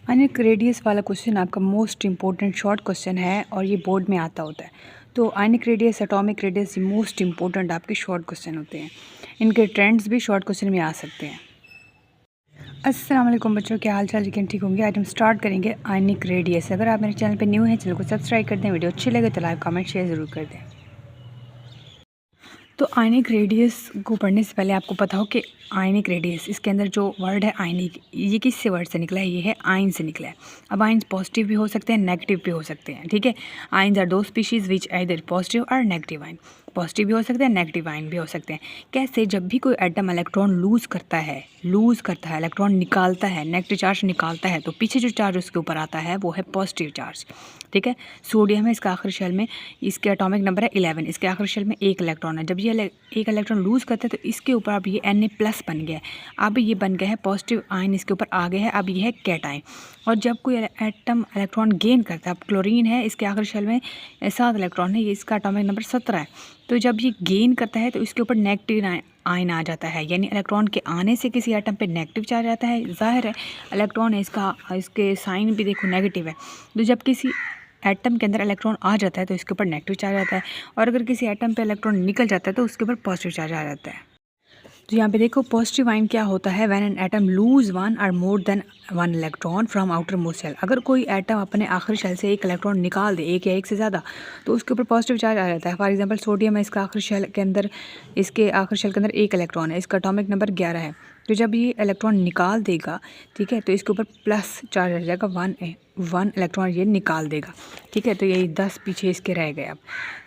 Anik radius वाला question आपका most important short question है और ये बोर्ड में आता होता है। तो आयनिक रेडियस, एटॉमिक रेडियस, ये मोस्ट इंपॉर्टेंट आपके शॉर्ट क्वेश्चन होते हैं। इनके ट्रेंड्स भी शॉर्ट क्वेश्चन में आ सकते हैं। अस्सलाम वालेकुम बच्चों, क्या हाल चाल? यकीन ठीक होंगे। आज हम स्टार्ट करेंगे आयनिक रेडियस। अगर आप मेरे चैनल पे न्यू हैं, चैनल को सब्सक्राइब कर दें। वीडियो अच्छी लगे तो लाइक, कमेंट, शेयर ज़रूर कर दें। तो आयनिक रेडियस को पढ़ने से पहले आपको पता हो कि आयनिक रेडियस, इसके अंदर जो वर्ड है आयनिक, ये किससे वर्ड से निकला है? ये है आयन से निकला है। अब आयन्स पॉजिटिव भी हो सकते हैं, नेगेटिव भी हो सकते हैं, ठीक है। आयन्स आर दो स्पीशीज़ विच आइदर पॉजिटिव और नेगेटिव आयन। पॉजिटिव भी हो सकते हैं, नेगेटिव आयन भी हो सकते हैं। कैसे? जब भी कोई एटम इलेक्ट्रॉन लूज़ करता है, इलेक्ट्रॉन निकालता है, नेगेटिव चार्ज निकालता है, तो पीछे जो चार्ज उसके ऊपर आता है वो है पॉजिटिव चार्ज, ठीक है। सोडियम है, इसका आखिरी शेल में, इसके एटॉमिक नंबर है 11, इसके आखिरी शेल में एक इलेक्ट्रॉन है। जब ये एक इलेक्ट्रॉन लूज़ करता है तो इसके ऊपर अब ये Na+ बन गया है। अब ये बन गया है पॉजिटिव आयन, इसके ऊपर आ गया है, अब ये है कैटायन। और जब कोई एटम इलेक्ट्रॉन गेन करता है, अब क्लोरीन है, इसके आखिरी शेल में 7 इलेक्ट्रॉन है, ये इसका एटॉमिक नंबर 17 है। तो जब ये गेन करता है तो इसके ऊपर नेगेटिव आयन आ जाता है, यानी इलेक्ट्रॉन के आने से किसी एटम पे नेगेटिव चार्ज आता है। जाहिर है इलेक्ट्रॉन है, इसके साइन भी देखो नेगेटिव है। तो जब किसी एटम के अंदर इलेक्ट्रॉन आ जाता है तो इसके ऊपर नेगेटिव चार्ज आता है, और अगर किसी एटम पे इलेक्ट्रॉन निकल जाता है तो उसके ऊपर पॉजिटिव चार्ज आ जाता है। तो यहाँ पे देखो पॉजिटिव आयन क्या होता है? When an atom lose one और more than one electron from outermost shell. अगर कोई एटम अपने आखिरी शेल से एक इलेक्ट्रॉन निकाल दे, एक या एक से ज़्यादा, तो उसके ऊपर पॉजिटिव चार्ज आ जाता है। फॉर एग्जांपल सोडियम है, इसका आखिरी शेल के अंदर, इसके आखिरी शेल के अंदर एक इलेक्ट्रॉन है, इसका एटॉमिक नंबर 11 है। तो जब ये इलेक्ट्रॉन निकाल देगा, ठीक है, तो इसके ऊपर प्लस चार्ज आ जाएगा, वन इलेक्ट्रॉन ये निकाल देगा, ठीक है। तो यही 10 पीछे इसके रह गए।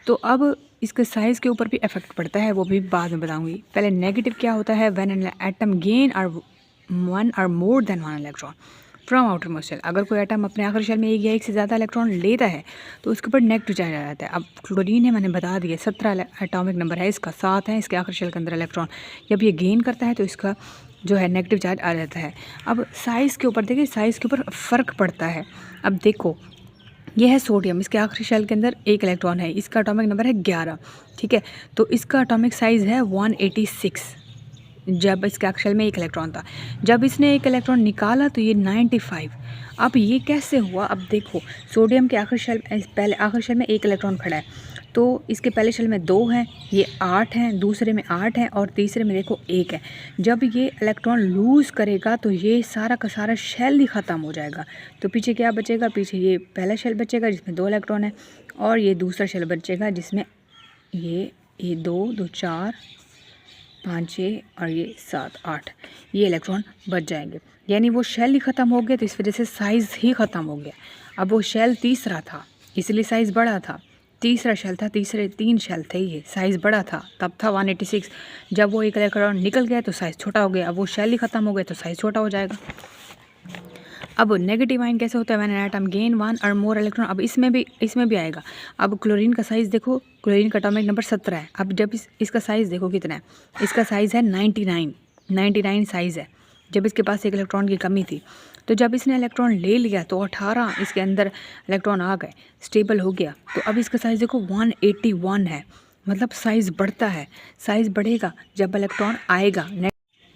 तो अब इसके साइज़ के ऊपर भी इफेक्ट पड़ता है, वो भी बाद में बताऊंगी। पहले नेगेटिव क्या होता है? व्हेन एन एटम गेन और वन और more than one electron from outermost shell. अगर कोई एटम अपने आखिरी शेल में एक या एक से ज़्यादा इलेक्ट्रॉन लेता है तो उसके ऊपर नेगेटिव चार्ज आ जाता है। अब क्लोरीन है, मैंने बता दिया, 17 एटॉमिक नंबर है, इसका 7 है, इसके आखिरी शेल के अंदर इलेक्ट्रॉन। जब ये गेन करता है तो इसका जो है नेगेटिव चार्ज आ जाता है। अब साइज़ के ऊपर देखिए, साइज़ के ऊपर फ़र्क पड़ता है। अब देखो, ये है सोडियम, इसके आखिरी शेल के अंदर एक इलेक्ट्रॉन है, इसका एटॉमिक नंबर है 11, ठीक है। तो इसका एटॉमिक साइज़ है 186। जब इसके आखिरी शेल में एक इलेक्ट्रॉन था, जब इसने एक इलेक्ट्रॉन निकाला तो ये 95। अब ये कैसे हुआ? अब देखो, सोडियम के आखिरी शेल, पहले आखिरी शेल में एक इलेक्ट्रॉन खड़ा है, तो इसके पहले शेल में 2 हैं, ये 8 हैं, दूसरे में 8 हैं, और तीसरे में देखो 1 है। जब ये इलेक्ट्रॉन लूज़ करेगा तो ये सारा का सारा शेल ही ख़त्म हो जाएगा। तो पीछे क्या बचेगा? पीछे ये पहला शेल बचेगा जिसमें 2 इलेक्ट्रॉन है, और ये दूसरा शेल बचेगा जिसमें ये 2 4 5 6 और ये 7 8, ये इलेक्ट्रॉन बच जाएंगे। यानी वो शेल ही ख़त्म हो गया, तो इस वजह से साइज़ ही ख़त्म हो गया। अब वो शेल तीसरा था, इसलिए साइज़ बड़ा था। तीसरा शेल था, तीसरे 3 शेल थे, ये साइज़ बड़ा था, तब था 186। जब वो एक इलेक्ट्रॉन निकल गया तो साइज़ छोटा हो गया। अब वो शेल ही ख़त्म हो गया तो साइज़ छोटा हो जाएगा। अब नेगेटिव आयन कैसे होता है? When an atom gain one और मोर इलेक्ट्रॉन। अब इसमें भी आएगा। अब क्लोरीन का साइज़ देखो, क्लोरीन का एटॉमिक नंबर 17 है। अब जब इसका साइज़ देखो कितना है, इसका साइज़ है 99 साइज़ है। जब इसके पास एक इलेक्ट्रॉन की कमी थी, तो जब इसने इलेक्ट्रॉन ले लिया तो 18 इसके अंदर इलेक्ट्रॉन आ गए, स्टेबल हो गया। तो अब इसका साइज़ देखो 181 है, मतलब साइज़ बढ़ता है। साइज़ बढ़ेगा जब इलेक्ट्रॉन आएगा,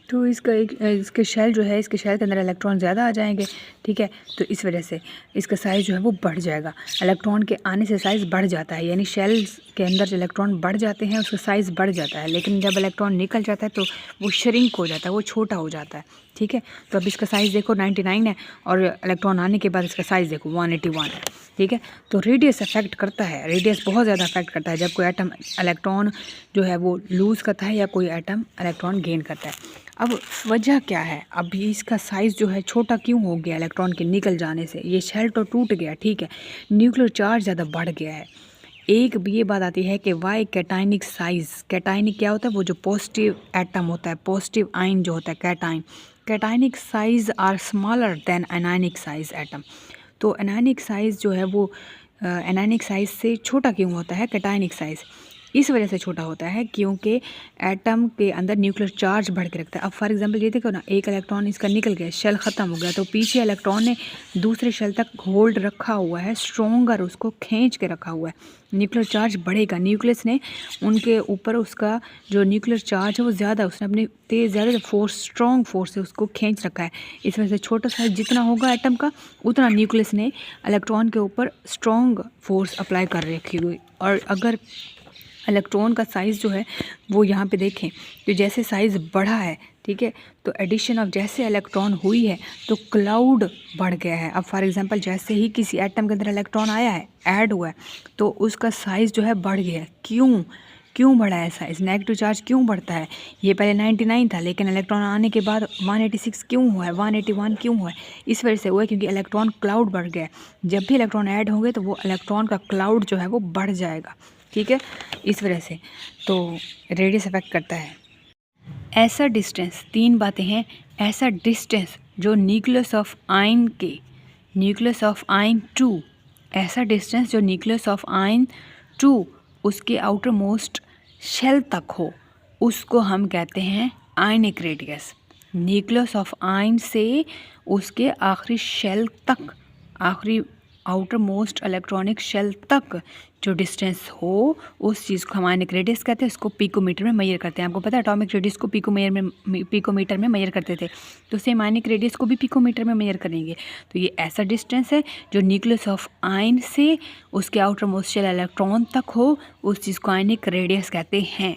तो इसके शेल जो है, इसके शेल के अंदर इलेक्ट्रॉन ज़्यादा आ जाएंगे, ठीक है। तो इस वजह से इसका साइज़ जो है वो बढ़ जाएगा। इलेक्ट्रॉन के आने से साइज़ बढ़ जाता है, यानी शेल के अंदर जो इलेक्ट्रॉन बढ़ जाते हैं उसका साइज़ बढ़ जाता है। लेकिन जब इलेक्ट्रॉन निकल जाता है तो वो श्रिंक हो जाता है, वो छोटा हो जाता है, ठीक है। तो अब इसका साइज़ देखो 99 है, और इलेक्ट्रॉन आने के बाद इसका साइज़ देखो 181 है, ठीक है। तो रेडियस अफेक्ट करता है, रेडियस बहुत ज़्यादा अफेक्ट करता है। जब कोई एटम इलेक्ट्रॉन जो है वो लूज़ करता है या कोई एटम इलेक्ट्रॉन गेन करता है। अब वजह क्या है? अब ये इसका साइज़ जो है छोटा क्यों हो गया इलेक्ट्रॉन के निकल जाने से? ये शेल तो टूट गया, ठीक है, न्यूक्लियर चार्ज ज़्यादा बढ़ गया है। एक भी ये बात आती है कि वाई कैटाइनिक साइज़, कैटाइनिक क्या होता है? वो जो पॉजिटिव एटम होता है, पॉजिटिव आयन जो होता है cation, cationic size are smaller than anionic size atom. तो एनायनिक साइज़ जो है वो एनायनिक साइज़ से छोटा क्यों होता है कैटाइनिक साइज़? इस वजह से छोटा होता है क्योंकि एटम के अंदर न्यूक्लियर चार्ज बढ़ के रखता है। अब फॉर एग्जांपल ये देखो ना, एक इलेक्ट्रॉन इसका निकल गया, शेल ख़त्म हो गया, तो पीछे इलेक्ट्रॉन ने दूसरे शेल तक होल्ड रखा हुआ है, स्ट्रॉन्गर उसको खींच के रखा हुआ है। न्यूक्लियर चार्ज बढ़ेगा, न्यूक्लियस ने उनके ऊपर उसका जो न्यूक्लियर चार्ज है वो ज़्यादा, उसने अपनी तेज़ ज़्यादा फोर्स, स्ट्रॉन्ग फोर्स से उसको खींच रखा है। इस वजह से छोटा साइज जितना होगा एटम का, उतना न्यूक्लियस ने इलेक्ट्रॉन के ऊपर स्ट्रॉन्ग फोर्स अप्लाई कर रखी हुई। और अगर इलेक्ट्रॉन का साइज़ जो है वो यहाँ पे देखें तो जैसे साइज़ बढ़ा है, ठीक है, तो एडिशन ऑफ जैसे इलेक्ट्रॉन हुई है तो क्लाउड बढ़ गया है। अब फॉर एग्जांपल जैसे ही किसी एटम के अंदर इलेक्ट्रॉन आया है, ऐड हुआ है, तो उसका साइज़ जो है बढ़ गया है। क्यों बढ़ा है साइज़? नेगेटिव चार्ज क्यों बढ़ता है? ये पहले 99 था, लेकिन इलेक्ट्रॉन आने के बाद 186 क्यों हुआ है, 181 क्यों हुआ है? इस वजह से हुआ है क्योंकि इलेक्ट्रॉन क्लाउड बढ़ गया है। जब भी इलेक्ट्रॉन ऐड होंगे तो वो इलेक्ट्रॉन का क्लाउड जो है वो बढ़ जाएगा, ठीक है, इस वजह से तो रेडियस अफेक्ट करता है। ऐसा डिस्टेंस, 3 बातें हैं। ऐसा डिस्टेंस जो न्यूक्लियस ऑफ आयन के, न्यूक्लियस ऑफ आयन टू, ऐसा डिस्टेंस जो न्यूक्लियस ऑफ आयन टू उसके आउटर मोस्ट शेल तक हो, उसको हम कहते हैं ionic radius. Nucleus of ion से उसके आखिरी शेल तक, आखिरी आउटर मोस्ट इलेक्ट्रॉनिक शेल तक जो डिस्टेंस हो, उस चीज़ को हम आयनिक रेडियस कहते हैं। इसको पिकोमीटर में मेजर करते हैं। आपको पता है एटॉमिक रेडियस को पिकोमीटर में मेजर करते थे, तो सेम आयनिक रेडियस को भी पिकोमीटर में मेजर करेंगे। तो ये ऐसा डिस्टेंस है जो न्यूक्लियस ऑफ आयन से उसके आउटर मोस्ट शेल इलेक्ट्रॉन तक हो, उस चीज़ को आयनिक रेडियस कहते हैं।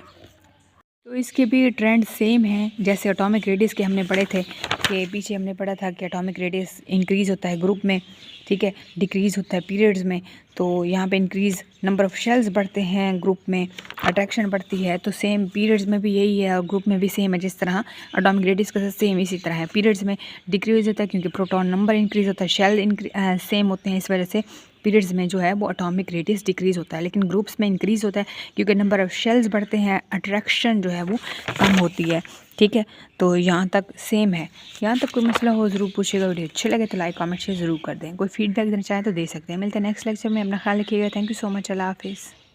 तो इसके भी ट्रेंड सेम है जैसे एटॉमिक रेडियस के हमने पढ़े थे, कि पीछे हमने पढ़ा था कि एटॉमिक रेडियस इंक्रीज़ होता है ग्रुप में, ठीक है, डिक्रीज़ होता है पीरियड्स में। तो यहाँ पे इंक्रीज़ नंबर ऑफ़ शेल्स बढ़ते हैं, ग्रुप में अट्रैक्शन बढ़ती है। तो सेम पीरियड्स में भी यही है और ग्रुप में भी सेम है। जिस तरह एटॉमिक रेडियस का सेम इसी तरह है। पीरियड्स में डिक्रीज़ होता है क्योंकि प्रोटॉन नंबर इंक्रीज़ होता है, शेल सेम होते हैं, इस वजह से पीरियड्स में जो है वो एटॉमिक रेडियस डिक्रीज़ होता है। लेकिन ग्रुप्स में इंक्रीज़ होता है क्योंकि नंबर ऑफ़ शेल्स बढ़ते हैं, अट्रैक्शन जो है वो कम होती है, ठीक है। तो यहाँ तक सेम है। यहाँ तक कोई मसला हो ज़रूर पूछेगा। वीडियो अच्छे लगे तो लाइक कमेंट शेयर ज़रूर कर दें। कोई फीडबैक देना चाहें तो दे सकते हैं। मिलते हैं नेक्स्ट लेक्चर में। अपना ख्याल रखिएगा। Thank you so much. अल्लाह हाफिज़।